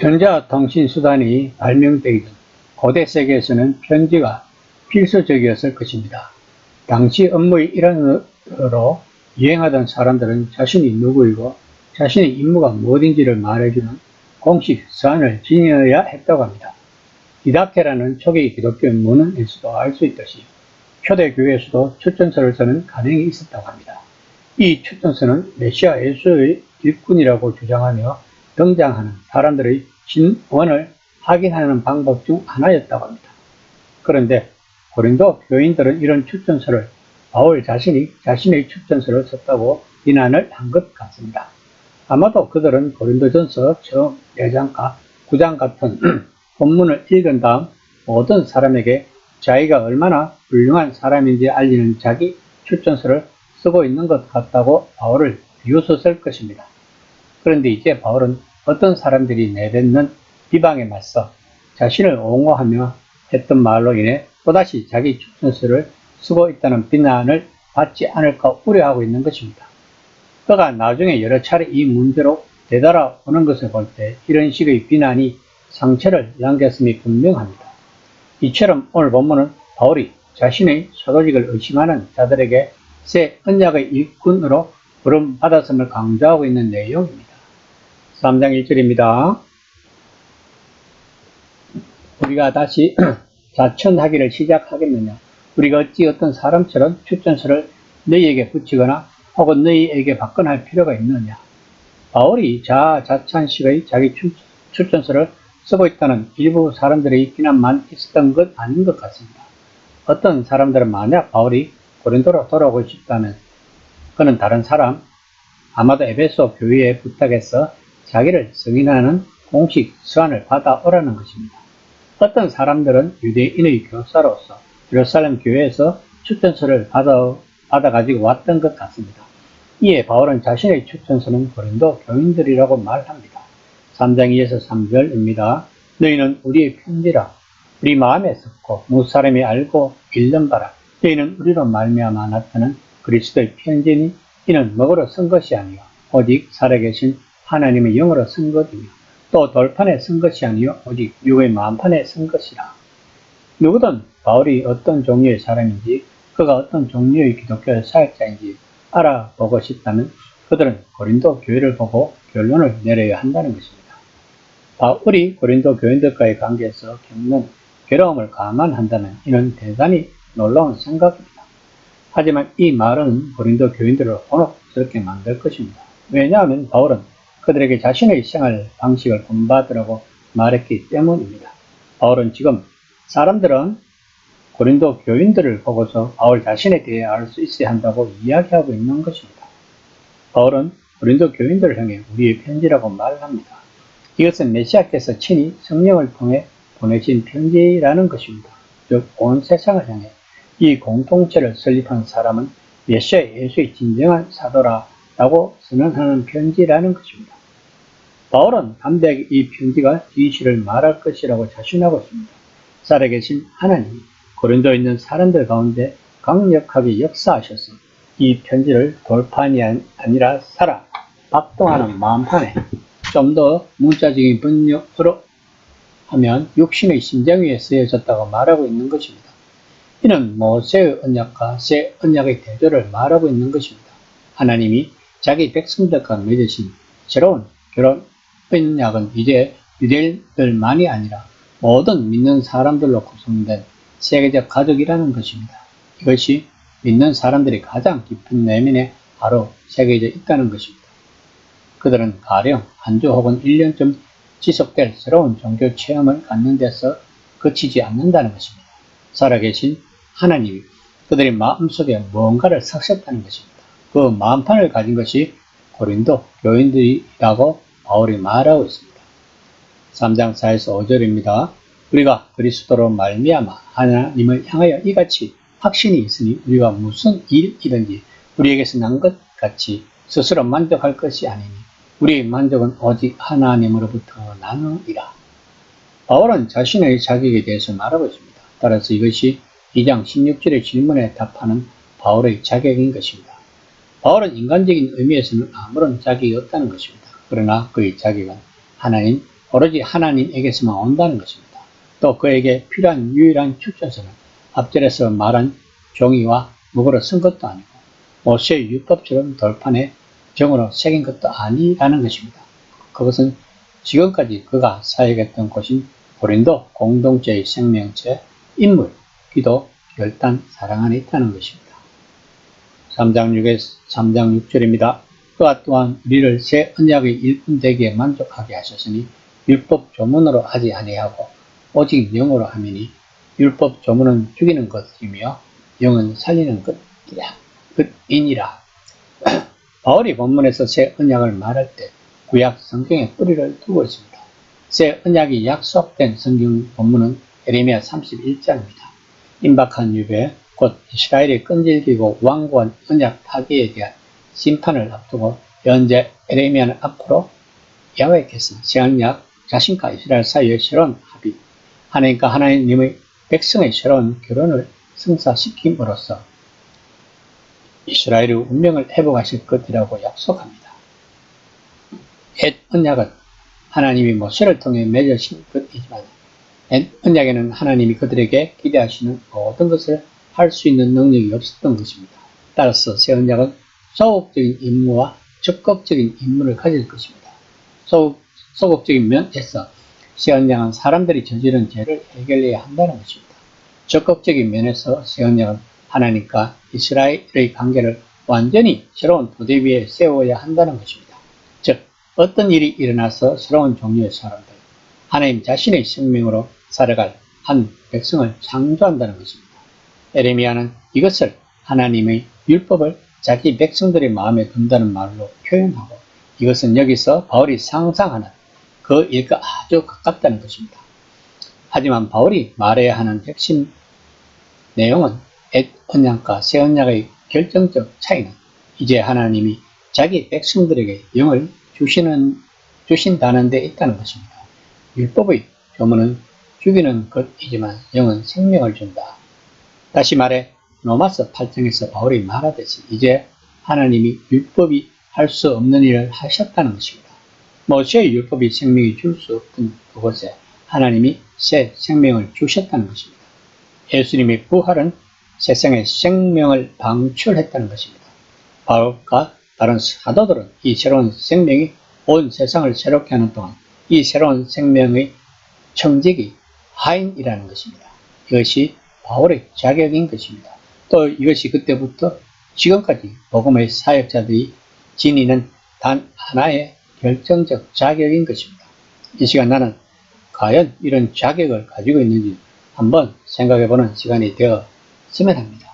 전자통신수단이 발명되기 전 고대 세계에서는 편지가 필수적이었을 것입니다. 당시 업무의 일환으로 유행하던 사람들은 자신이 누구이고 자신의 임무가 무엇인지를 말해주는 공식 서한을 지녀야 했다고 합니다. 디다케라는 초기 기독교 문헌에서도 알 수 있듯이 초대교회에서도 추천서를 쓰는 간행이 있었다고 합니다. 이 추천서는 메시아 예수의 일꾼이라고 주장하며 등장하는 사람들의 신원을 확인하는 방법 중 하나였다고 합니다. 그런데 고린도 교인들은 이런 추천서를 바울 자신이 자신의 추천서를 썼다고 비난을 한 것 같습니다. 아마도 그들은 고린도전서 처음 4장과 9장 같은 본문을 읽은 다음 모든 사람에게 자기가 얼마나 훌륭한 사람인지 알리는 자기 추천서를 쓰고 있는 것 같다고 바울을 비웃었을 것입니다. 그런데 이제 바울은 어떤 사람들이 내뱉는 비방에 맞서 자신을 옹호하며 했던 말로 인해 또다시 자기 추천서를 쓰고 있다는 비난을 받지 않을까 우려하고 있는 것입니다. 그가 나중에 여러 차례 이 문제로 되돌아오는 것을 볼 때 이런 식의 비난이 상처를 남겼음이 분명합니다. 이처럼 오늘 본문은 바울이 자신의 사도직을 의심하는 자들에게 새 언약의 일꾼으로 부름받았음을 강조하고 있는 내용입니다. 3장 1절입니다. 우리가 다시 자천하기를 시작하겠느냐? 우리가 어찌 어떤 사람처럼 추천서를 너희에게 붙이거나 혹은 너희에게 받거나 할 필요가 있느냐? 바울이 자찬식의 자기 추천서를 쓰고 있다는 일부 사람들의 비난만 있었던 것 아닌 것 같습니다. 어떤 사람들은 만약 바울이 고린도로 돌아오고 싶다면 그는 다른 사람, 아마도 에베소 교회에 부탁해서 자기를 승인하는 공식 서한을 받아오라는 것입니다. 어떤 사람들은 유대인의 교사로서 예루살렘 교회에서 추천서를 받아가지고 왔던 것 같습니다. 이에 바울은 자신의 추천서는 고린도 교인들이라고 말합니다. 3장 2에서 3절입니다. 너희는 우리의 편지라 우리 마음에 섞고 무사람이 알고 읽는 바라. 너희는 우리로 말미암아 나타난 그리스도의 편지니 이는 먹으로 쓴 것이 아니요 오직 살아계신 하나님의 영으로 쓴 것이며 또 돌판에 쓴 것이 아니요 오직 육의 마음판에 쓴 것이라. 누구든 바울이 어떤 종류의 사람인지 그가 어떤 종류의 기독교 사역자인지 알아보고 싶다면 그들은 고린도 교회를 보고 결론을 내려야 한다는 것입니다. 바울이 고린도 교인들과의 관계에서 겪는 괴로움을 감안한다면 이는 대단히 놀라운 생각입니다. 하지만 이 말은 고린도 교인들을 곤혹스럽게 만들 것입니다. 왜냐하면 바울은 그들에게 자신의 생활 방식을 본받으라고 말했기 때문입니다. 바울은 지금 사람들은 고린도 교인들을 보고서 바울 자신에 대해 알 수 있어야 한다고 이야기하고 있는 것입니다. 바울은 고린도 교인들을 향해 우리의 편지라고 말합니다. 이것은 메시아께서 친히 성령을 통해 보내신 편지라는 것입니다. 즉, 온 세상을 향해 이 공동체를 설립한 사람은 메시아 예수의 진정한 사도라고 선언하는 편지라는 것입니다. 바울은 담대하게 이 편지가 진실을 말할 것이라고 자신하고 있습니다. 살아계신 하나님이 고린도에 있는 사람들 가운데 강력하게 역사하셔서 이 편지를 돌판이 아니라 살아 박동하는 마음판에 좀 더 문자적인 번역으로 하면 육신의 심장 위에 쓰여졌다고 말하고 있는 것입니다. 이는 모세의 언약과 새 언약의 대조를 말하고 있는 것입니다. 하나님이 자기 백성들과 맺으신 새로운 결혼 언약은 이제 유대인들만이 아니라 모든 믿는 사람들로 구성된 세계적 가족이라는 것입니다. 이것이 믿는 사람들이 가장 깊은 내면에 바로 새겨져 있다는 것입니다. 그들은 가령 한 주 혹은 1년쯤 지속될 새로운 종교 체험을 갖는 데서 그치지 않는다는 것입니다. 살아계신 하나님이 그들의 마음속에 무언가를 삭혔다는 것입니다. 그 마음판을 가진 것이 고린도 교인들이라고 바울이 말하고 있습니다. 3장 4에서 5절입니다. 우리가 그리스도로 말미암아 하나님을 향하여 이같이 확신이 있으니 우리가 무슨 일이든지 우리에게서 난 것 같이 스스로 만족할 것이 아니니 우리의 만족은 오직 하나님으로부터 나느니라. 바울은 자신의 자격에 대해서 말하고 있습니다. 따라서 이것이 2장 16절의 질문에 답하는 바울의 자격인 것입니다. 바울은 인간적인 의미에서는 아무런 자격이 없다는 것입니다. 그러나 그의 자격은 하나님 오로지 하나님에게서만 온다는 것입니다. 또 그에게 필요한 유일한 추천서는 앞절에서 말한 종이와 무거로 쓴 것도 아니고 모세의 율법처럼 돌판에 정으로 새긴 것도 아니라는 것입니다. 그것은 지금까지 그가 사역했던 곳인 고린도 공동체의 생명체, 인물, 기도, 결단, 사랑 안에 있다는 것입니다. 3장 6절입니다. 그가 또한 우리를 새 언약의 일꾼 되기에 만족하게 하셨으니 율법 조문으로 하지 아니하고 오직 영으로 하미니 율법 조문은 죽이는 것이며 영은 살리는 것이니라. 바울이 본문에서 새 언약을 말할 때 구약 성경에 뿌리를 두고 있습니다. 새 언약이 약속된 성경 본문은 예레미야 31장입니다. 임박한 유배, 곧 이스라엘이 끈질기고 완고한 언약 파기에 대한 심판을 앞두고 현재 예레미야는 앞으로 야훼께서 새 언약 자신과 이스라엘 사이의 새로운 합의, 하나님과 하나님의 백성의 새로운 결혼을 성사시킴으로써 이스라엘의 운명을 회복하실 것이라고 약속합니다. 옛 언약은 하나님이 모세를 통해 맺으신 것이지만 옛 언약에는 하나님이 그들에게 기대하시는 모든 것을 할 수 있는 능력이 없었던 것입니다. 따라서 새 언약은 소극적인 임무와 적극적인 임무를 가질 것입니다. 소극적인 면에서 새 언약은 사람들이 저지른 죄를 해결해야 한다는 것입니다. 적극적인 면에서 새 언약은 하나님과 이스라엘의 관계를 완전히 새로운 토대 위에 세워야 한다는 것입니다. 즉, 어떤 일이 일어나서 새로운 종류의 사람들, 하나님 자신의 생명으로 살아갈 한 백성을 창조한다는 것입니다. 예레미야는 이것을 하나님의 율법을 자기 백성들의 마음에 둔다는 말로 표현하고 이것은 여기서 바울이 상상하는 그 일과 아주 가깝다는 것입니다. 하지만 바울이 말해야 하는 핵심 내용은 옛 언약과 새 언약의 결정적 차이는 이제 하나님이 자기 백성들에게 영을 주신다는 데 있다는 것입니다. 율법의 조문은 죽이는 것이지만 영은 생명을 준다. 다시 말해 로마서 8장에서 바울이 말하듯이 이제 하나님이 율법이 할 수 없는 일을 하셨다는 것입니다. 모세의 율법이 생명이 줄 수 없던 그곳에 하나님이 새 생명을 주셨다는 것입니다. 예수님의 부활은 세상에 생명을 방출했다는 것입니다. 바울과 다른 사도들은 이 새로운 생명이 온 세상을 새롭게 하는 동안 이 새로운 생명의 청직이 하인이라는 것입니다. 이것이 바울의 자격인 것입니다. 또 이것이 그때부터 지금까지 복음의 사역자들이 지니는 단 하나의 결정적 자격인 것입니다. 이 시간 나는 과연 이런 자격을 가지고 있는지 한번 생각해보는 시간이 되었으면 합니다.